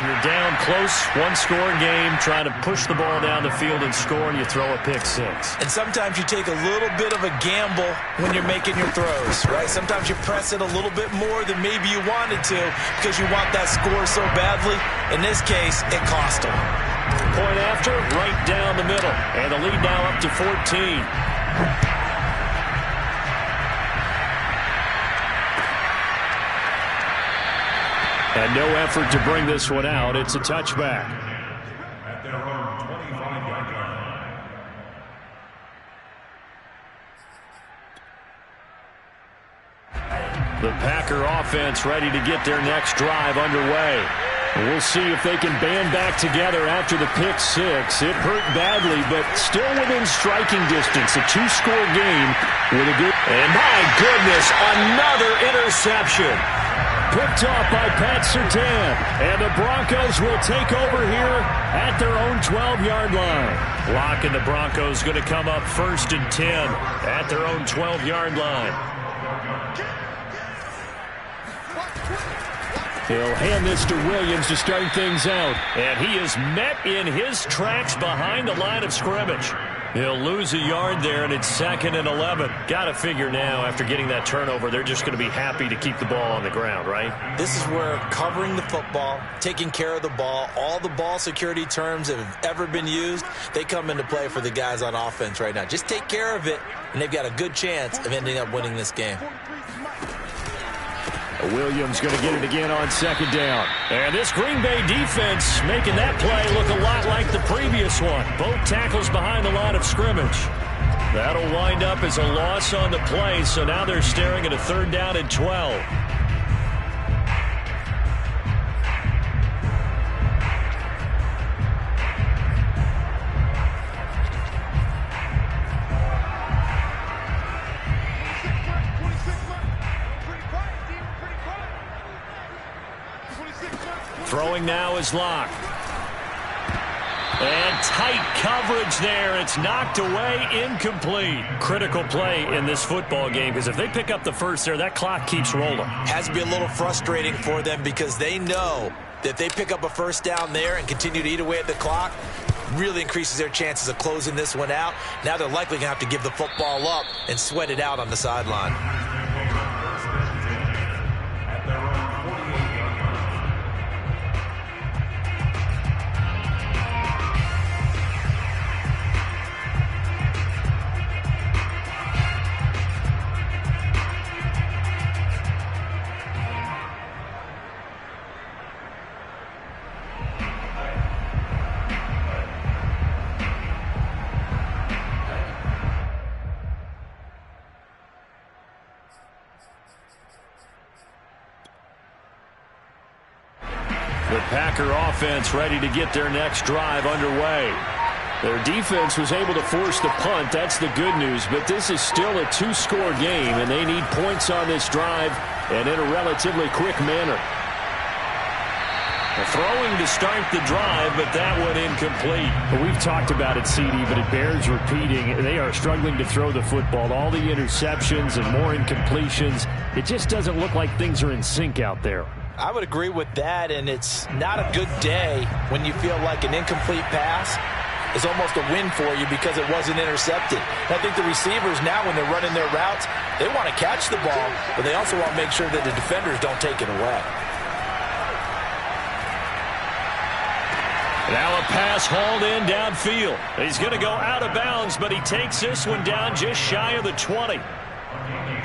You're down close, one-score game, trying to push the ball down the field and score, and you throw a pick six. And sometimes you take a little bit of a gamble when you're making your throws, right? Sometimes you press it a little bit more than maybe you wanted to because you want that score so badly. In this case, it cost them. Point after, right down the middle. And the lead now up to 14. And no effort to bring this one out. It's a touchback. At their own 25-yard line. The Packer offense ready to get their next drive underway. We'll see if they can band back together after the pick six. It hurt badly, but still within striking distance. A two-score game with a good... And my goodness, another interception. Picked off by Pat Surtain. And the Broncos will take over here at their own 12-yard line. Lock and the Broncos going to come up 1st and 10 at their own 12-yard line. He'll hand this to Williams to start things out. And he is met in his tracks behind the line of scrimmage. He'll lose a yard there, and it's 2nd and 11. Got to figure now, after getting that turnover, they're just going to be happy to keep the ball on the ground, right? This is where covering the football, taking care of the ball, all the ball security terms that have ever been used, they come into play for the guys on offense right now. Just take care of it, and they've got a good chance of ending up winning this game. Williams going to get it again on 2nd down. And this Green Bay defense making that play look a lot like the previous one. Both tackles behind the line of scrimmage. That'll wind up as a loss on the play, so now they're staring at a 3rd down and 12. Throwing now is Locke. And tight coverage there. It's knocked away, incomplete. Critical play in this football game, because if they pick up the first there, that clock keeps rolling. Has to be a little frustrating for them because they know that if they pick up a 1st down there and continue to eat away at the clock, really increases their chances of closing this one out. Now they're likely going to have to give the football up and sweat it out on the sideline. The Packer offense ready to get their next drive underway. Their defense was able to force the punt. That's the good news. But this is still a two-score game, and they need points on this drive and in a relatively quick manner. Throwing to start the drive, but that one incomplete. Well, we've talked about it, CD, but it bears repeating. They are struggling to throw the football. All the interceptions and more incompletions. It just doesn't look like things are in sync out there. I would agree with that, and it's not a good day when you feel like an incomplete pass is almost a win for you because it wasn't intercepted. I think the receivers now, when they're running their routes, they want to catch the ball, but they also want to make sure that the defenders don't take it away. Now a pass hauled in downfield. He's going to go out of bounds, but he takes this one down just shy of the 20.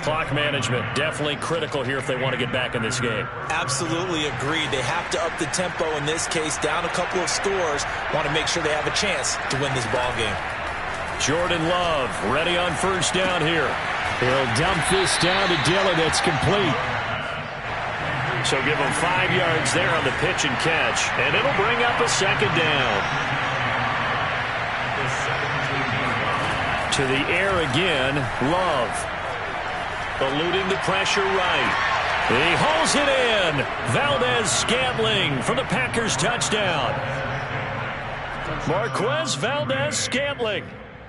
Clock management definitely critical here if they want to get back in this game. Absolutely agreed. They have to up the tempo in this case, down a couple of scores. Want to make sure they have a chance to win this ball game. Jordan Love ready on 1st down here. He'll dump this down to Dillon. It's complete. So give him 5 yards there on the pitch and catch, and it'll bring up a 2nd down. To the air again, Love. Eluding the pressure right. He hauls it in. Valdez-Scantling for the Packers touchdown. Marquez Valdez-Scantling.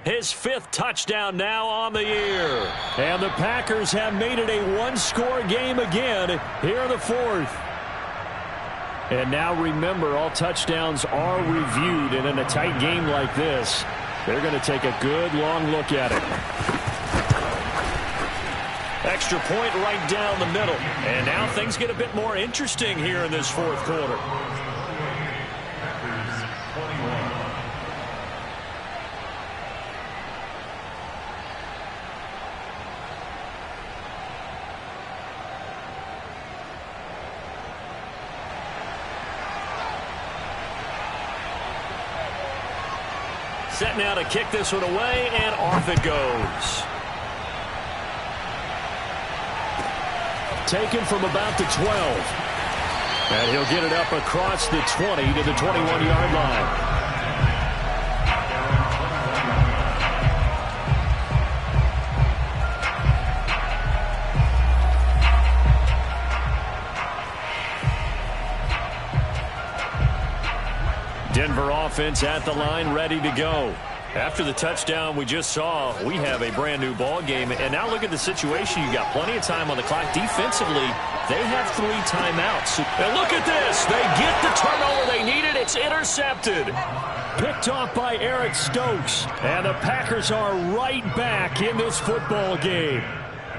His 5th touchdown now on the year. And the Packers have made it a one-score game again here in the 4th. And now remember, all touchdowns are reviewed, and in a tight game like this, they're going to take a good long look at it. Extra point right down the middle. And now things get a bit more interesting here in this fourth quarter. Set now to kick this one away, and off it goes. Taken from about the 12. And he'll get it up across the 20 to the 21-yard line. Denver offense at the line, ready to go. After the touchdown we just saw, we have a brand new ball game. And now look at the situation. You got plenty of time on the clock. Defensively, they have 3 timeouts. And look at this. They get the turnover they needed. It's intercepted. Picked off by Eric Stokes. And the Packers are right back in this football game.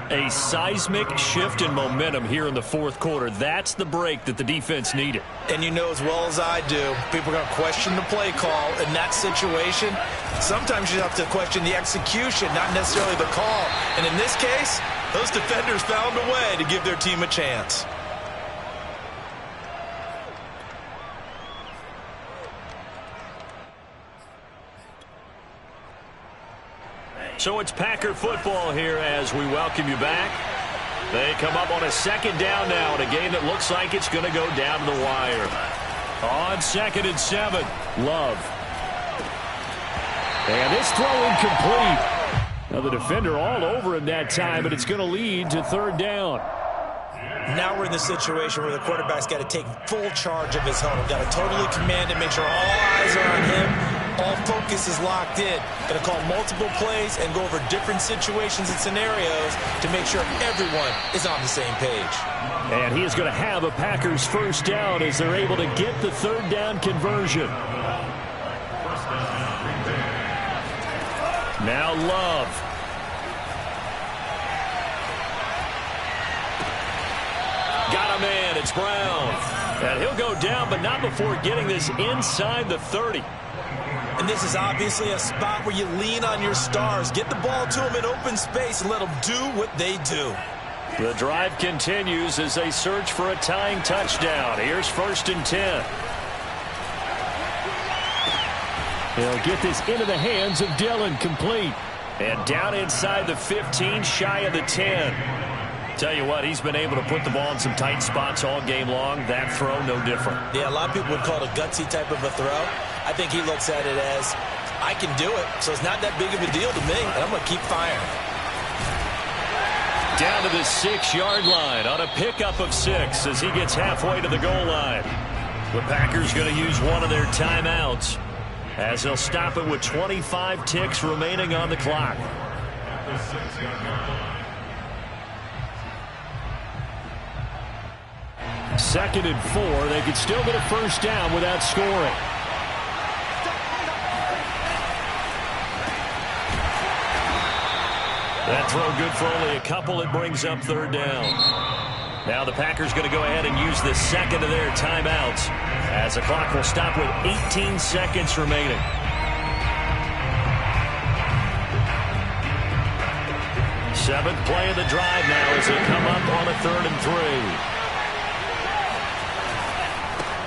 A seismic shift in momentum here in the fourth quarter. That's the break that the defense needed. And you know as well as I do, people are going to question the play call in that situation. Sometimes you have to question the execution, not necessarily the call. And in this case, those defenders found a way to give their team a chance. So it's Packer football here as we welcome you back. They come up on a second down now in a game that looks like it's going to go down to the wire. On 2nd and 7, Love. And this throw incomplete. Now the defender all over him that time, but it's going to lead to 3rd down. Now we're in the situation where the quarterback's got to take full charge of his huddle. Got to totally command it, make sure all eyes are on him. All focus is locked in. Going to call multiple plays and go over different situations and scenarios to make sure everyone is on the same page. And he is going to have a Packers first down as they're able to get the 3rd down conversion. Now Love. Got a man. It's Brown. And he'll go down, but not before getting this inside the 30. And this is obviously a spot where you lean on your stars. Get the ball to them in open space and let them do what they do. The drive continues as they search for a tying touchdown. Here's 1st and 10. He'll get this into the hands of Dillon, complete. And down inside the 15, shy of the 10. Tell you what, he's been able to put the ball in some tight spots all game long. That throw, no different. Yeah, a lot of people would call it a gutsy type of a throw. I think he looks at it as, I can do it, so it's not that big of a deal to me, and I'm going to keep firing. Down to the 6-yard line on a pickup of 6 as he gets halfway to the goal line. The Packers going to use one of their timeouts as they'll stop it with 25 ticks remaining on the clock. Second and 4. They could still get a first down without scoring. That throw good for only a couple. It brings up 3rd down. Now the Packers going to go ahead and use the second of their timeouts as the clock will stop with 18 seconds remaining. Seventh play of the drive now as they come up on a 3rd and 3.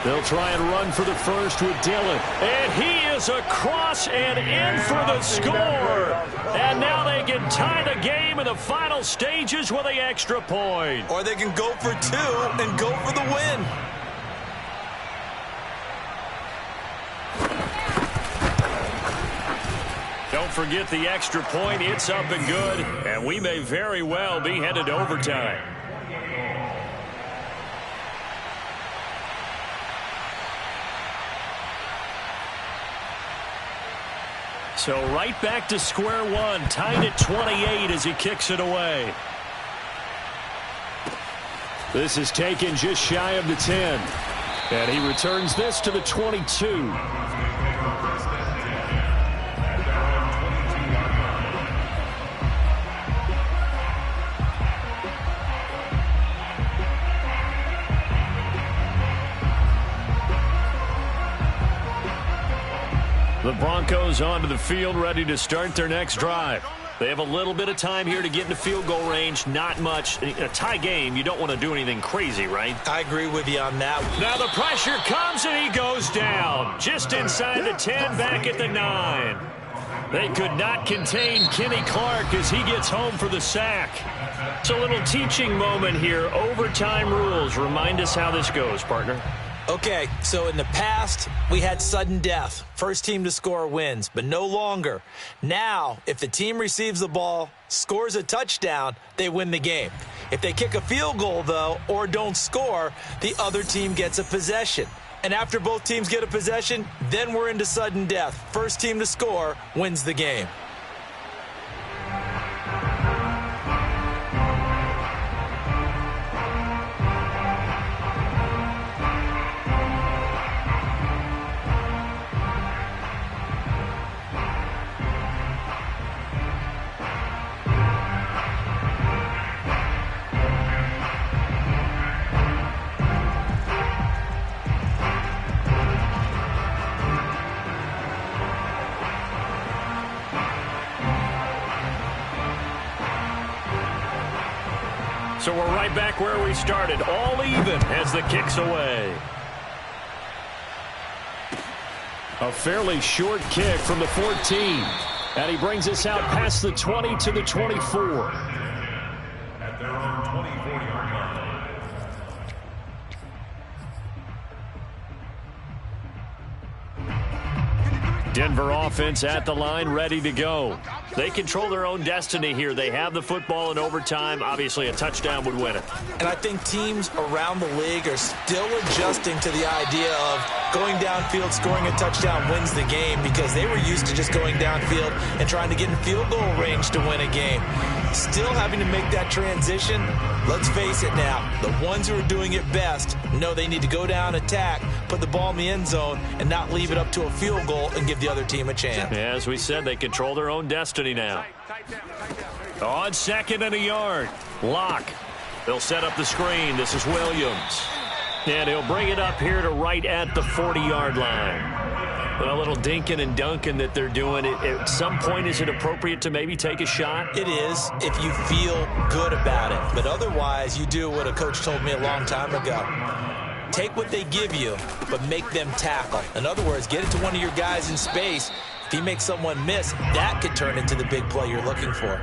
They'll try and run for the first with Dillon. And he is across and in for the score. And now they can tie the game in the final stages with the extra point. Or they can go for 2 and go for the win. Don't forget the extra point. It's up and good. And we may very well be headed to overtime. So right back to square one, tied at 28 as he kicks it away. This is taken just shy of the 10. And he returns this to the 22. The Broncos onto the field, ready to start their next drive. They have a little bit of time here to get into field goal range. Not much. In a tie game, you don't want to do anything crazy, right? I agree with you on that. Now the pressure comes and he goes down. Just inside the 10, back at the 9. They could not contain Kenny Clark as he gets home for the sack. It's a little teaching moment here. Overtime rules. Remind us how this goes, partner. Okay, so in the past, we had sudden death. First team to score wins, but no longer. Now, if the team receives the ball, scores a touchdown, they win the game. If they kick a field goal, though, or don't score, the other team gets a possession. And after both teams get a possession, then we're into sudden death. First team to score wins the game. So we're right back where we started, all even as the kick's away. A fairly short kick from the 14. And he brings us out past the 20 to the 24. At their own 24-yard line. Denver offense at the line, ready to go. They control their own destiny here. They have the football in overtime. Obviously, a touchdown would win it. And I think teams around the league are still adjusting to the idea of going downfield, scoring a touchdown wins the game, because they were used to just going downfield and trying to get in field goal range to win a game. Still having to make that transition. Let's face it now, the ones who are doing it best know they need to go down, attack, put the ball in the end zone, and not leave it up to a field goal and give the other team a chance. Yeah, as we said, they control their own destiny now. On 2nd and a yard, Locke. They'll set up the screen. This is Williams. And he'll bring it up here to right at the 40-yard line. A little dinking and dunking that they're doing. At some point, is it appropriate to maybe take a shot? It is if you feel good about it. But otherwise, you do what a coach told me a long time ago. Take what they give you, but make them tackle. In other words, get it to one of your guys in space. If he makes someone miss, that could turn into the big play you're looking for.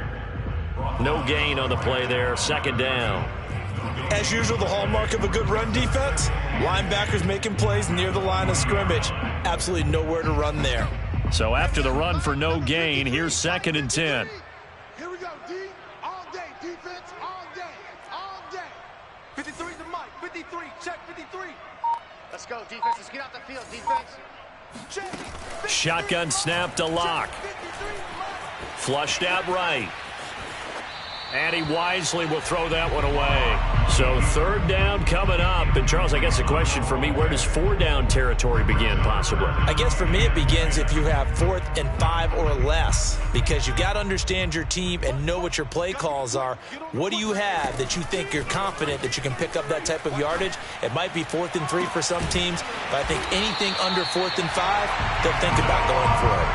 No gain on the play there. 2nd down. As usual, the hallmark of a good run defense, linebackers making plays near the line of scrimmage. Absolutely nowhere to run there. So after the run for no gain, here's 2nd and 10. Here we go, D. All day. Defense, all day. All day. 53's the mic. 53. Check 53. Let's go, defense. Let's get out the field, defense. Check. Shotgun snap to Locke. Flushed out right. And he wisely will throw that one away. So 3rd down coming up. And, Charles, I guess the question for me, where does 4-down territory begin possibly? I guess for me it begins if you have 4th and 5 or less, because you've got to understand your team and know what your play calls are. What do you have that you think you're confident that you can pick up that type of yardage? It might be 4th and 3 for some teams, but I think anything under 4th and 5, they'll think about going for it.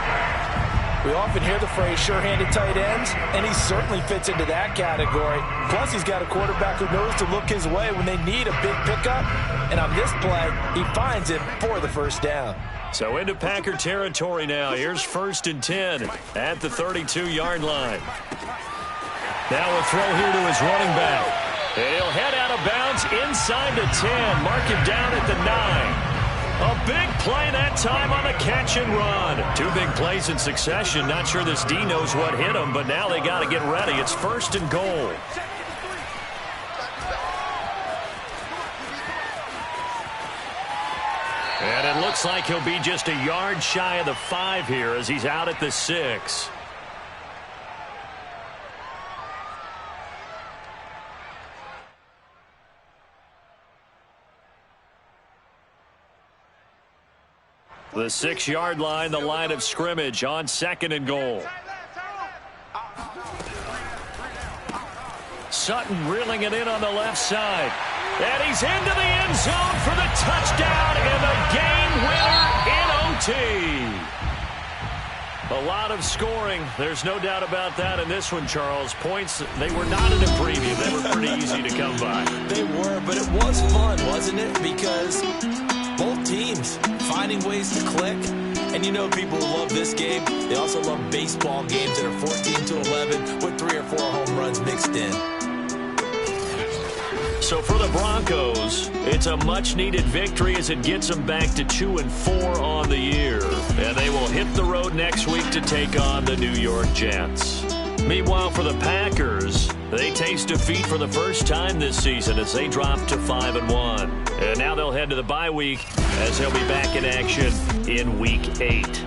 We often hear the phrase sure-handed tight ends, and he certainly fits into that category. Plus, he's got a quarterback who knows to look his way when they need a big pickup. And on this play, he finds it for the 1st down. So into Packer territory now. Here's 1st and 10 at the 32-yard line. Now a throw here to his running back. And he'll head out of bounds inside the 10. Mark him down at the 9. A big play that time on the catch and run. 2 big plays in succession. Not sure this D knows what hit him, but now they got to get ready. It's 1st and goal. And it looks like he'll be just a yard shy of the 5 here as he's out at the 6. The 6-yard line, the line of scrimmage on 2nd and goal. Sutton reeling it in on the left side. And he's into the end zone for the touchdown and the game winner in OT. A lot of scoring. There's no doubt about that in this one, Charles. Points, they were not in the preview. They were pretty easy to come by. They were, but it was fun, wasn't it? Because both teams finding ways to click. And you know people who love this game, they also love baseball games that are 14-11 with 3 or 4 home runs mixed in. So for the Broncos, it's a much-needed victory as it gets them back to 2-4 on the year. And they will hit the road next week to take on the New York Jets. Meanwhile, for the Packers, they taste defeat for the first time this season as they drop to 5-1. And now they'll head to the bye week as they'll be back in action in Week 8.